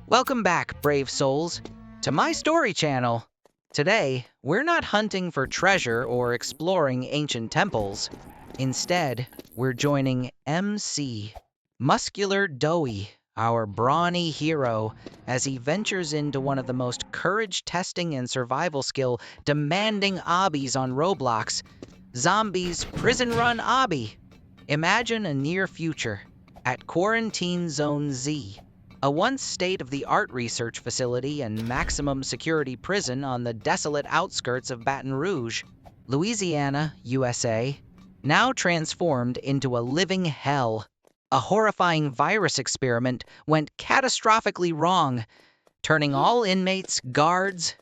Welcome back, brave souls, to my story channel. Today, we're not hunting for treasure or exploring ancient temples. Instead, we're joining MC, Muscular Doey, our brawny hero, as he ventures into one of the most courage-testing and survival skill demanding obbies on Roblox, Zombies Prison Run Obby. Imagine a near future at Quarantine Zone Z, a once state-of-the-art research facility and maximum security prison on the desolate outskirts of Baton Rouge, Louisiana, USA, now transformed into a living hell. A horrifying virus experiment went catastrophically wrong, turning all inmates, guards,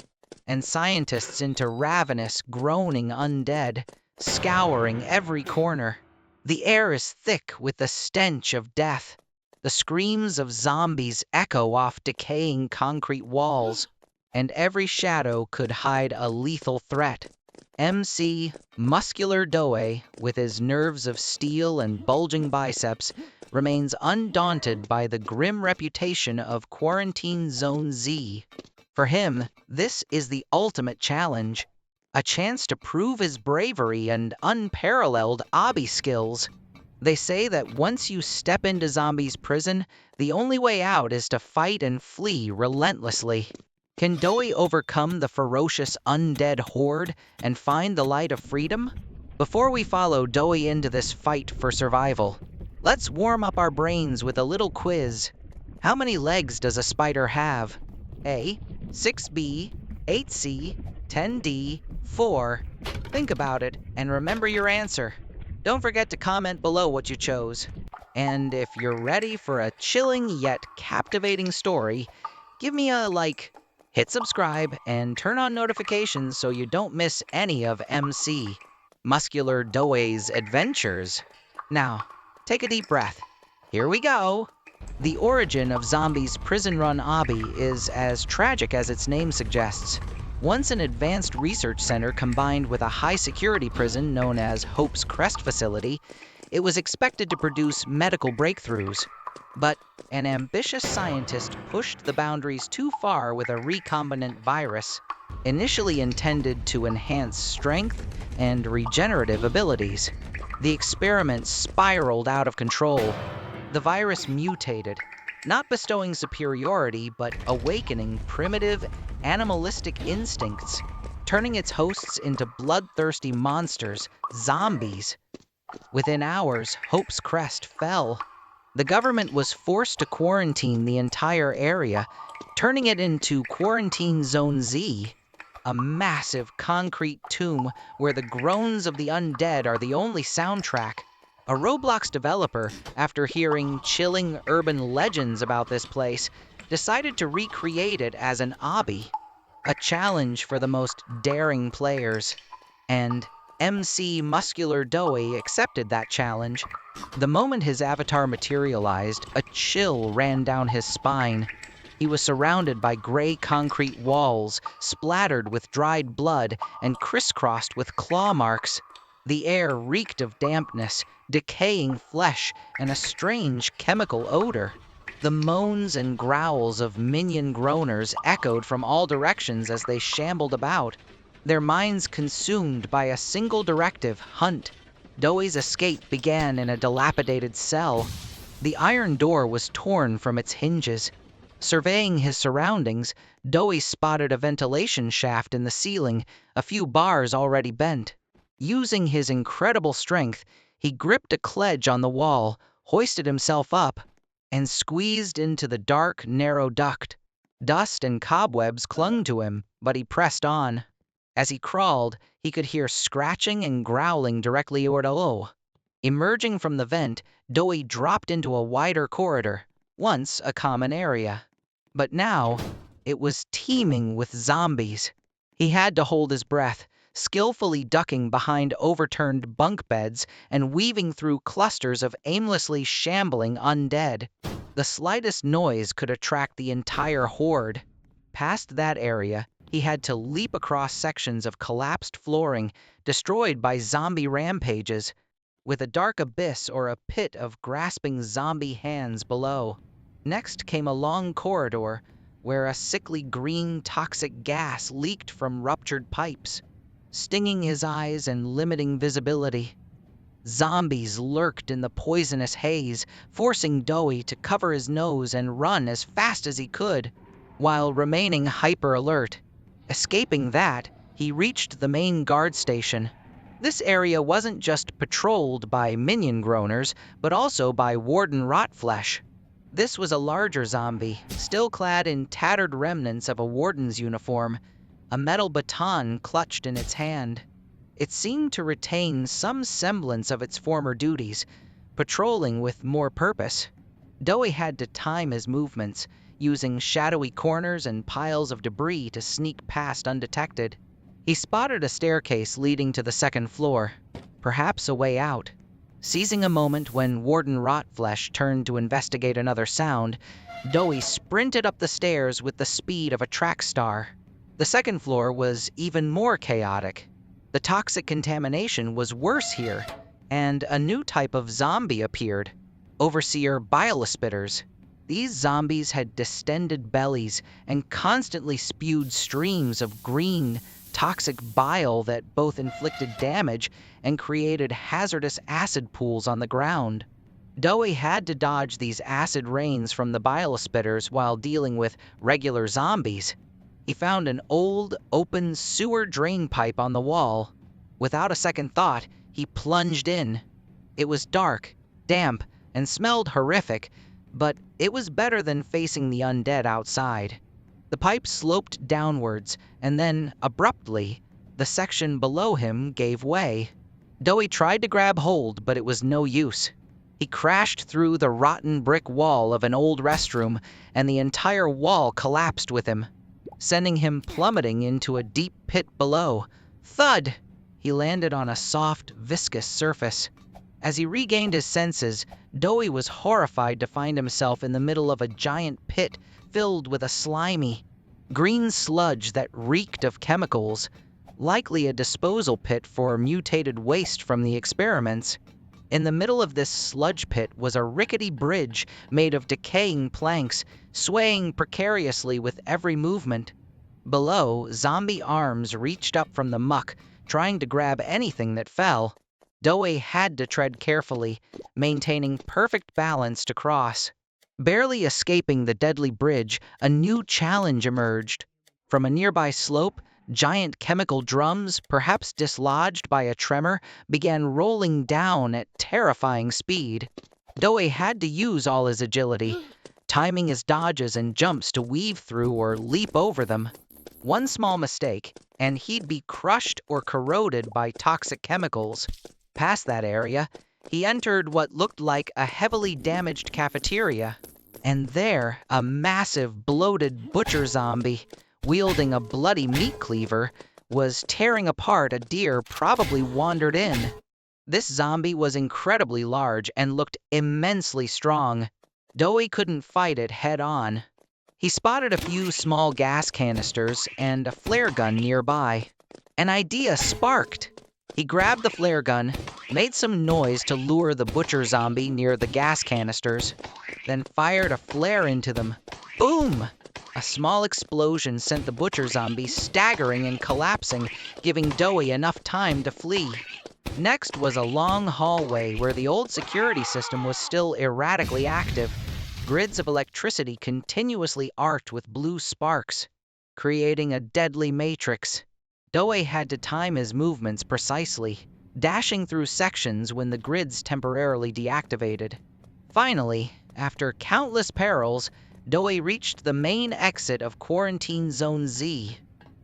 and scientists into ravenous, groaning undead, scouring every corner. The air is thick with the stench of death. The screams of zombies echo off decaying concrete walls, and every shadow could hide a lethal threat. MC Muscular Doey, with his nerves of steel and bulging biceps, remains undaunted by the grim reputation of Quarantine Zone Z. For him, this is the ultimate challenge, a chance to prove his bravery and unparalleled obby skills. They say that once you step into Zombies' prison, the only way out is to fight and flee relentlessly. Can Doey overcome the ferocious undead horde and find the light of freedom? Before we follow Doey into this fight for survival, let's warm up our brains with a little quiz. How many legs does a spider have? A. 6B, 8C, 10D, 4. Think about it and remember your answer. Don't forget to comment below what you chose. And if you're ready for a chilling yet captivating story, give me a like, hit subscribe, and turn on notifications so you don't miss any of MC, Muscular Doey's adventures. Now, take a deep breath. Here we go. The origin of Zombies Prison Run Obby is as tragic as its name suggests. Once an advanced research center combined with a high-security prison known as Hope's Crest Facility, it was expected to produce medical breakthroughs. But an ambitious scientist pushed the boundaries too far with a recombinant virus, initially intended to enhance strength and regenerative abilities. The experiment spiraled out of control. The virus mutated, not bestowing superiority, but awakening primitive, animalistic instincts, turning its hosts into bloodthirsty monsters, zombies. Within hours, Hope's Crest fell. The government was forced to quarantine the entire area, turning it into Quarantine Zone Z, a massive concrete tomb where the groans of the undead are the only soundtrack. A Roblox developer, after hearing chilling urban legends about this place, decided to recreate it as an obby, a challenge for the most daring players. And MC Muscular Doey accepted that challenge. The moment his avatar materialized, a chill ran down his spine. He was surrounded by gray concrete walls, splattered with dried blood and crisscrossed with claw marks. The air reeked of dampness, decaying flesh, and a strange chemical odor. The moans and growls of minion groaners echoed from all directions as they shambled about, their minds consumed by a single directive: hunt. Doey's escape began in a dilapidated cell. The iron door was torn from its hinges. Surveying his surroundings, Doey spotted a ventilation shaft in the ceiling, a few bars already bent. Using his incredible strength, he gripped a cledge on the wall, hoisted himself up, and squeezed into the dark, narrow duct. Dust and cobwebs clung to him, but he pressed on. As he crawled, he could hear scratching and growling directly below. Emerging from the vent, Doey dropped into a wider corridor, once a common area. But now, it was teeming with zombies. He had to hold his breath, skillfully ducking behind overturned bunk beds and weaving through clusters of aimlessly shambling undead. The slightest noise could attract the entire horde. Past that area, he had to leap across sections of collapsed flooring, destroyed by zombie rampages, with a dark abyss or a pit of grasping zombie hands below. Next came a long corridor, where a sickly green toxic gas leaked from ruptured pipes, stinging his eyes and limiting visibility. Zombies lurked in the poisonous haze, forcing Doey to cover his nose and run as fast as he could, while remaining hyper-alert. Escaping that, he reached the main guard station. This area wasn't just patrolled by minion groaners, but also by Warden Rotflesh. This was a larger zombie, still clad in tattered remnants of a warden's uniform, a metal baton clutched in its hand. It seemed to retain some semblance of its former duties, patrolling with more purpose. Doey had to time his movements, using shadowy corners and piles of debris to sneak past undetected. He spotted a staircase leading to the second floor, perhaps a way out. Seizing a moment when Warden Rotflesh turned to investigate another sound, Doey sprinted up the stairs with the speed of a track star. The second floor was even more chaotic. The toxic contamination was worse here, and a new type of zombie appeared, Overseer Bilespitters. These zombies had distended bellies and constantly spewed streams of green, toxic bile that both inflicted damage and created hazardous acid pools on the ground. Doey had to dodge these acid rains from the Bilespitters while dealing with regular zombies. He found an old, open sewer drain pipe on the wall. Without a second thought, he plunged in. It was dark, damp, and smelled horrific, but it was better than facing the undead outside. The pipe sloped downwards, and then, abruptly, the section below him gave way. Doey tried to grab hold, but it was no use. He crashed through the rotten brick wall of an old restroom, and the entire wall collapsed with him, sending him plummeting into a deep pit below. Thud! He landed on a soft, viscous surface. As he regained his senses, Doey was horrified to find himself in the middle of a giant pit filled with a slimy, green sludge that reeked of chemicals, likely a disposal pit for mutated waste from the experiments. In the middle of this sludge pit was a rickety bridge made of decaying planks, swaying precariously with every movement. Below, zombie arms reached up from the muck, trying to grab anything that fell. Doey had to tread carefully, maintaining perfect balance to cross. Barely escaping the deadly bridge, a new challenge emerged. From a nearby slope, giant chemical drums, perhaps dislodged by a tremor, began rolling down at terrifying speed. Doey had to use all his agility, timing his dodges and jumps to weave through or leap over them. One small mistake, and he'd be crushed or corroded by toxic chemicals. Past that area, he entered what looked like a heavily damaged cafeteria. And there, a massive, bloated butcher zombie, wielding a bloody meat cleaver, was tearing apart a deer probably wandered in. This zombie was incredibly large and looked immensely strong. Doey couldn't fight it head-on. He spotted a few small gas canisters and a flare gun nearby. An idea sparked. He grabbed the flare gun, made some noise to lure the butcher zombie near the gas canisters, then fired a flare into them. Boom! A small explosion sent the butcher zombie staggering and collapsing, giving Doey enough time to flee. Next was a long hallway where the old security system was still erratically active. Grids of electricity continuously arced with blue sparks, creating a deadly matrix. Doey had to time his movements precisely, dashing through sections when the grids temporarily deactivated. Finally, after countless perils, Doey reached the main exit of Quarantine Zone Z.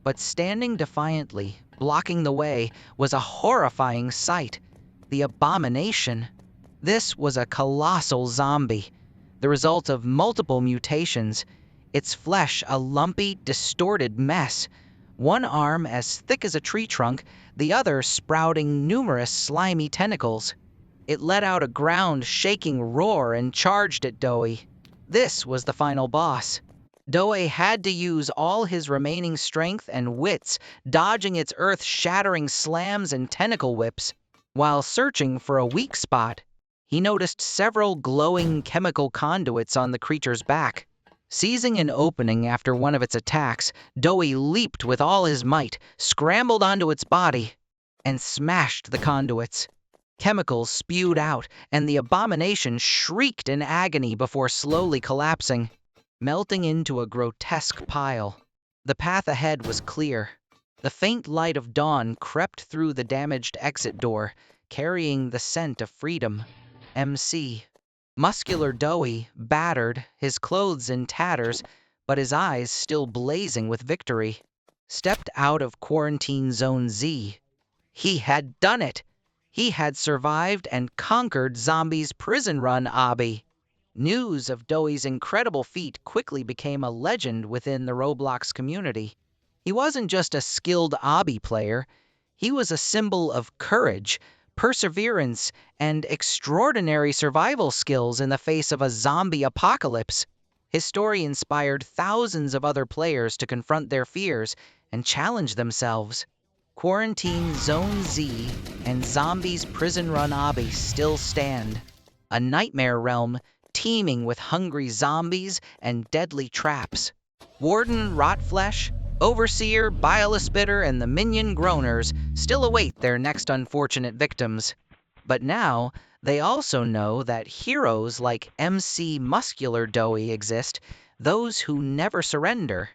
But standing defiantly, blocking the way, was a horrifying sight. The abomination. This was a colossal zombie, the result of multiple mutations, its flesh a lumpy, distorted mess, one arm as thick as a tree trunk, the other sprouting numerous slimy tentacles. It let out a ground-shaking roar and charged at Doey. This was the final boss. Doey had to use all his remaining strength and wits, dodging its earth-shattering slams and tentacle whips. While searching for a weak spot, he noticed several glowing chemical conduits on the creature's back. Seizing an opening after one of its attacks, Doey leaped with all his might, scrambled onto its body, and smashed the conduits. Chemicals spewed out, and the abomination shrieked in agony before slowly collapsing, melting into a grotesque pile. The path ahead was clear. The faint light of dawn crept through the damaged exit door, carrying the scent of freedom. MC. Muscular Doey, battered, his clothes in tatters, but his eyes still blazing with victory, stepped out of Quarantine Zone Z. He had done it! He had survived and conquered Zombie's prison run obby. News of Doey's incredible feat quickly became a legend within the Roblox community. He wasn't just a skilled obby player, he was a symbol of courage, perseverance, and extraordinary survival skills in the face of a zombie apocalypse. His story inspired thousands of other players to confront their fears and challenge themselves. Quarantine Zone Z and Zombies Prison Run obby still stand, a nightmare realm teeming with hungry zombies and deadly traps. Warden Rotflesh, Overseer, Biolispitter, and the Minion Groaners still await their next unfortunate victims. But now, they also know that heroes like MC Muscular Doey exist, those who never surrender.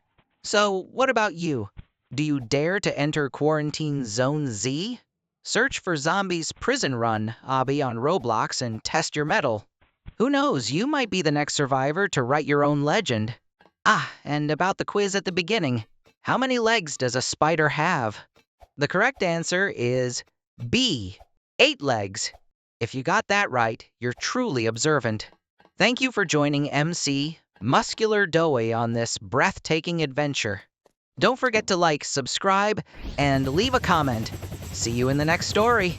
So, what about you? Do you dare to enter Quarantine Zone Z? Search for Zombies Prison Run obby on Roblox and test your mettle. Who knows, you might be the next survivor to write your own legend. Ah, and about the quiz at the beginning. How many legs does a spider have? The correct answer is B, 8 legs. If you got that right, you're truly observant. Thank you for joining MC Muscular Doey on this breathtaking adventure. Don't forget to like, subscribe, and leave a comment. See you in the next story.